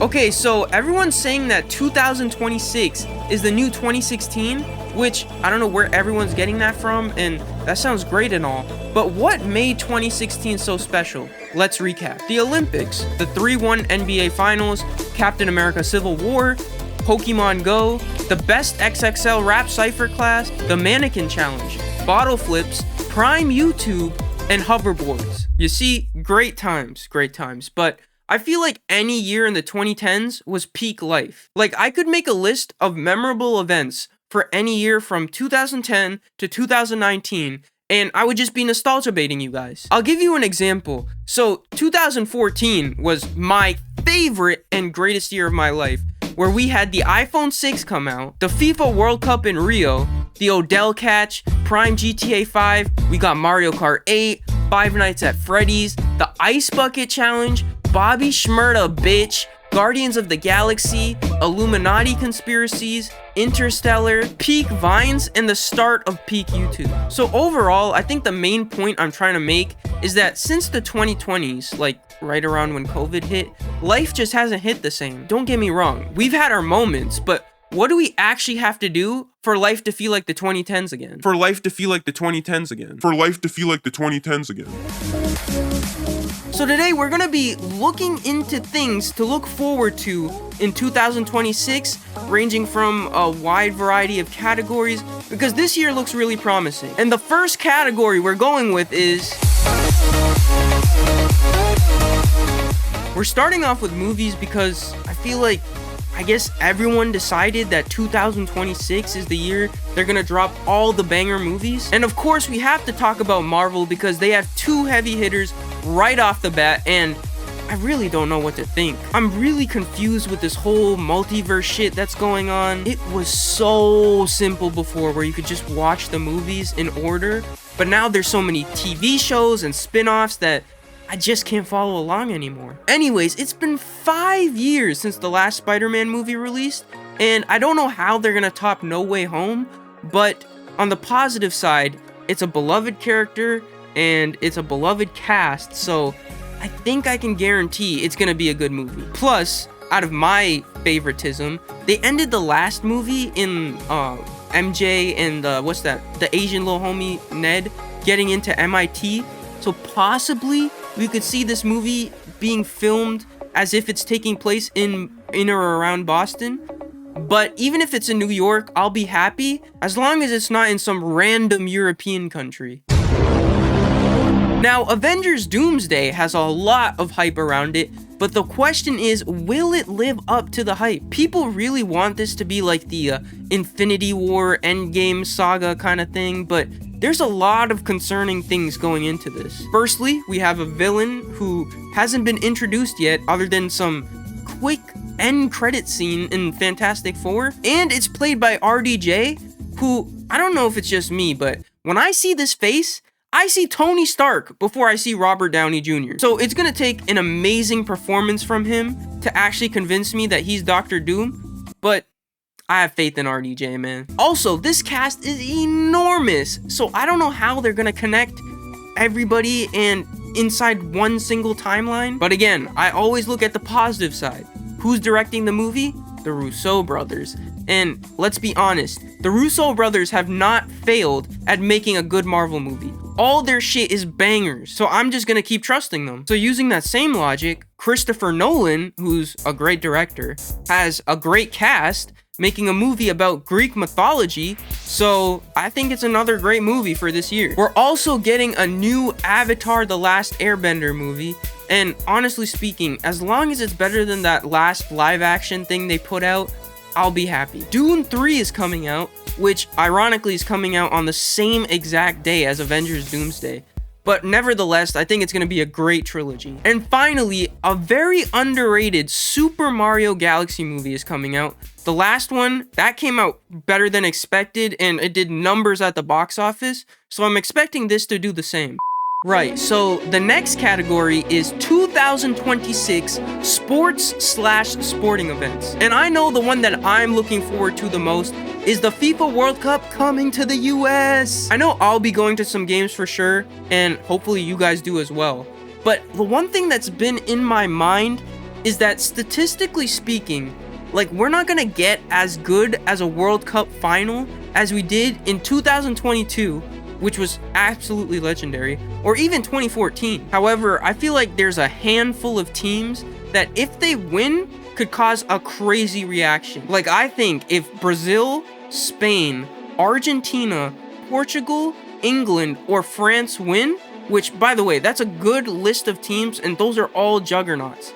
Okay, so everyone's saying that 2026 is the new 2016, which I don't know where everyone's getting that from, and that sounds great and all. But what made 2016 so special? Let's recap. The Olympics, the 3-1 NBA Finals, Captain America Civil War, Pokemon Go, the best XXL rap cypher class, the Mannequin Challenge, bottle flips, Prime YouTube, and hoverboards. You see, great times, but I feel like any year in the 2010s was peak life. Like, I could make a list of memorable events for any year from 2010 to 2019, and I would just be nostalgia baiting you guys. I'll give you an example. So, 2014 was my favorite and greatest year of my life, where we had the iPhone 6 come out, the FIFA World Cup in Rio, the Odell catch, Prime GTA 5, we got Mario Kart 8, Five Nights at Freddy's, the Ice Bucket Challenge, Bobby Shmurda bitch, Guardians of the Galaxy, Illuminati conspiracies, Interstellar, peak Vines, and the start of peak YouTube. So overall, I think the main point I'm trying to make is that since the 2020s, like right around when COVID hit, life just hasn't hit the same. Don't get me wrong, we've had our moments, but what do we actually have to do for life to feel like the 2010s again? For life to feel like the 2010s again. For life to feel like the 2010s again. So today we're gonna be looking into things to look forward to in 2026, ranging from a wide variety of categories, because this year looks really promising. And the first category we're going with is... We're starting off with movies because I feel like, I guess everyone decided that 2026 is the year they're gonna drop all the banger movies. And of course, we have to talk about Marvel because they have two heavy hitters right off the bat, and I really don't know what to think. I'm really confused with this whole multiverse shit that's going on. It was so simple before where you could just watch the movies in order, but now there's so many TV shows and spin-offs that I just can't follow along anymore. Anyways, it's been 5 years since the last Spider-Man movie released, and I don't know how they're gonna top No Way Home, but on the positive side, it's a beloved character and it's a beloved cast, so I think I can guarantee it's gonna be a good movie. Plus, out of my favoritism, they ended the last movie in MJ and the Asian little homie Ned getting into MIT, so possibly we could see this movie being filmed as if it's taking place in or around Boston. But even if it's in New York, I'll be happy as long as it's not in some random European country. Now, Avengers Doomsday has a lot of hype around it, but the question is, will it live up to the hype? People really want this to be like the Infinity War Endgame saga kind of thing, but there's a lot of concerning things going into this. Firstly, we have a villain who hasn't been introduced yet other than some quick end credit scene in Fantastic Four, and it's played by RDJ, who, I don't know if it's just me, but when I see this face, I see Tony Stark before I see Robert Downey Jr. So it's gonna take an amazing performance from him to actually convince me that he's Doctor Doom, but I have faith in RDJ, man. Also, this cast is enormous, so I don't know how they're gonna connect everybody and inside one single timeline. But again, I always look at the positive side. Who's directing the movie? The Russo brothers. And let's be honest, the Russo brothers have not failed at making a good Marvel movie. All their shit is bangers, so I'm just gonna keep trusting them. So using that same logic, Christopher Nolan, who's a great director, has a great cast, making a movie about Greek mythology, so I think it's another great movie for this year. We're also getting a new Avatar: The Last Airbender movie, and honestly speaking, as long as it's better than that last live action thing they put out, I'll be happy. Dune 3 is coming out, which ironically is coming out on the same exact day as Avengers Doomsday. But nevertheless, I think it's going to be a great trilogy. And finally, a very underrated Super Mario Galaxy movie is coming out. The last one, that came out better than expected, and it did numbers at the box office, so I'm expecting this to do the same. Right, so the next category is 2026 sports/sporting events. And I know the one that I'm looking forward to the most is the FIFA World Cup coming to the US. I know I'll be going to some games for sure, and hopefully you guys do as well. But the one thing that's been in my mind is that statistically speaking, like, we're not gonna get as good as a World Cup final as we did in 2022, which was absolutely legendary, or even 2014. However, I feel like there's a handful of teams that if they win could cause a crazy reaction. Like, I think if Brazil, Spain, Argentina, Portugal, England, or France win, which, by the way, that's a good list of teams, and those are all juggernauts,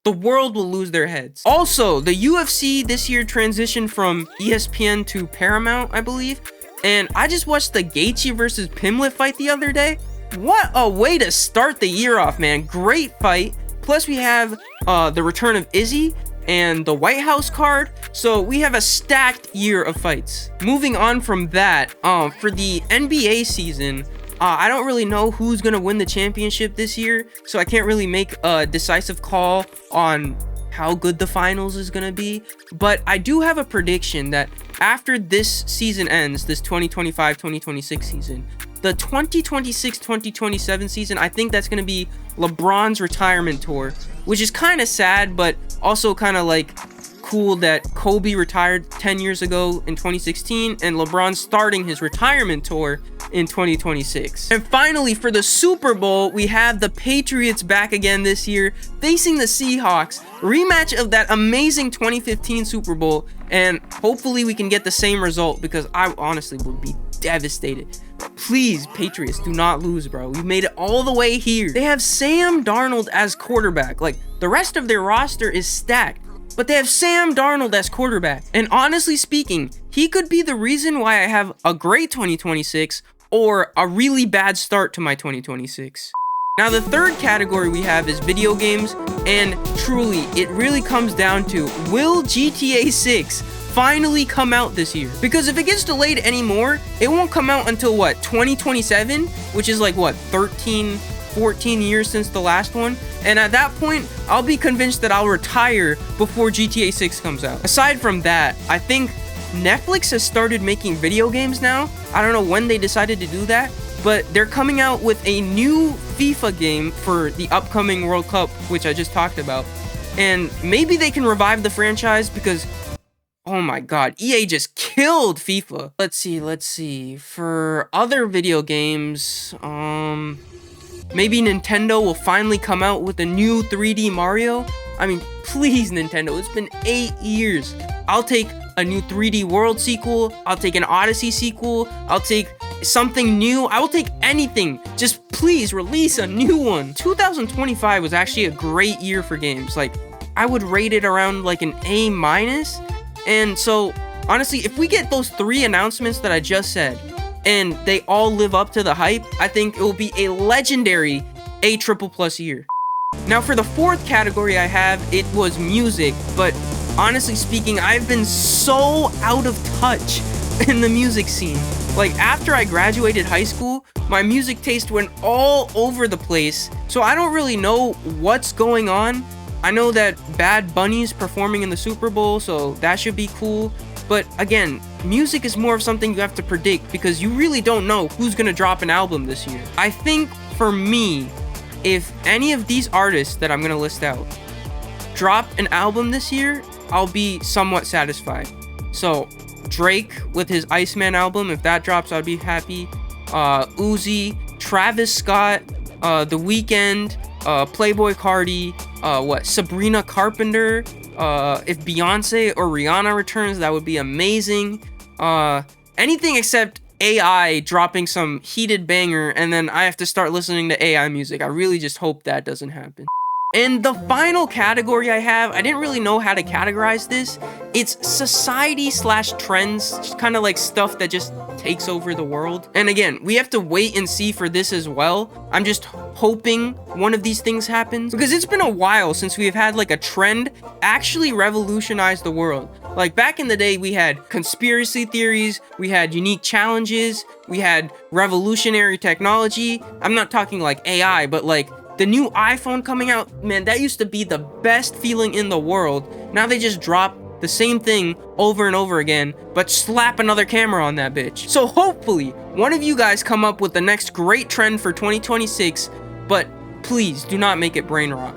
the world will lose their heads. Also, the UFC this year transitioned from ESPN to Paramount, I believe, and I just watched the Gaethje versus Pimlet fight the other day. What a way to start the year off, man. Great fight. Plus, we have the return of Izzy and the White House card. So we have a stacked year of fights. Moving on from that, for the NBA season, I don't really know who's going to win the championship this year, so I can't really make a decisive call on how good the finals is going to be. But I do have a prediction that after this season ends, this 2025-2026 season, the 2026-2027 season, I think that's going to be LeBron's retirement tour, which is kind of sad, but also kind of like cool that Kobe retired 10 years ago in 2016 and LeBron's starting his retirement tour in 2026. And finally, for the Super Bowl, we have the Patriots back again this year facing the Seahawks, rematch of that amazing 2015 Super Bowl, and hopefully we can get the same result because I honestly would be devastated. Please, Patriots, do not lose, bro. We made it all the way here. They have Sam Darnold as quarterback. Like, the rest of their roster is stacked, but they have Sam Darnold as quarterback. And honestly speaking, he could be the reason why I have a great 2026 or a really bad start to my 2026. Now, the third category we have is video games, and truly, it really comes down to, will GTA 6 finally come out this year? Because if it gets delayed anymore, it won't come out until what, 2027, which is like what, 14 years since the last one, and at that point I'll be convinced that I'll retire before GTA 6 comes out. Aside from that, I think Netflix has started making video games now. I don't know when they decided to do that, but they're coming out with a new FIFA game for the upcoming World Cup, which I just talked about, and maybe they can revive the franchise because, oh my god, EA just killed FIFA. Let's see. For other video games, maybe Nintendo will finally come out with a new 3D Mario. I mean, please, Nintendo, it's been 8 years. I'll take a new 3D World sequel. I'll take an Odyssey sequel. I'll take something new. I will take anything. Just please release a new one. 2025 was actually a great year for games. Like, I would rate it around like an A-. And so, honestly, if we get those 3 announcements that I just said, and they all live up to the hype, I think it will be a legendary A++ year. Now, for the fourth category I have, it was music, but honestly speaking, I've been so out of touch in the music scene. Like, after I graduated high school, my music taste went all over the place, so I don't really know what's going on. I know that Bad Bunny's performing in the Super Bowl, so that should be cool. But again, music is more of something you have to predict because you really don't know who's gonna drop an album this year. I think for me, if any of these artists that I'm gonna list out drop an album this year, I'll be somewhat satisfied. So Drake with his Iceman album, if that drops, I'd be happy. Uzi, Travis Scott, The Weeknd, Playboi Carti, Sabrina Carpenter. If Beyonce or Rihanna returns, that would be amazing. Anything except AI dropping some heated banger and then I have to start listening to AI music. I really just hope that doesn't happen. And the final category I have, I didn't really know how to categorize this. It's society/trends, just kind of like stuff that just takes over the world. And again, we have to wait and see for this as well. I'm just hoping one of these things happens because it's been a while since we've had like a trend actually revolutionize the world. Like back in the day, we had conspiracy theories, we had unique challenges, we had revolutionary technology. I'm not talking like AI, but like the new iPhone coming out, man, that used to be the best feeling in the world. Now they just drop the same thing over and over again, but slap another camera on that bitch. So hopefully, one of you guys come up with the next great trend for 2026, but please do not make it brain rot.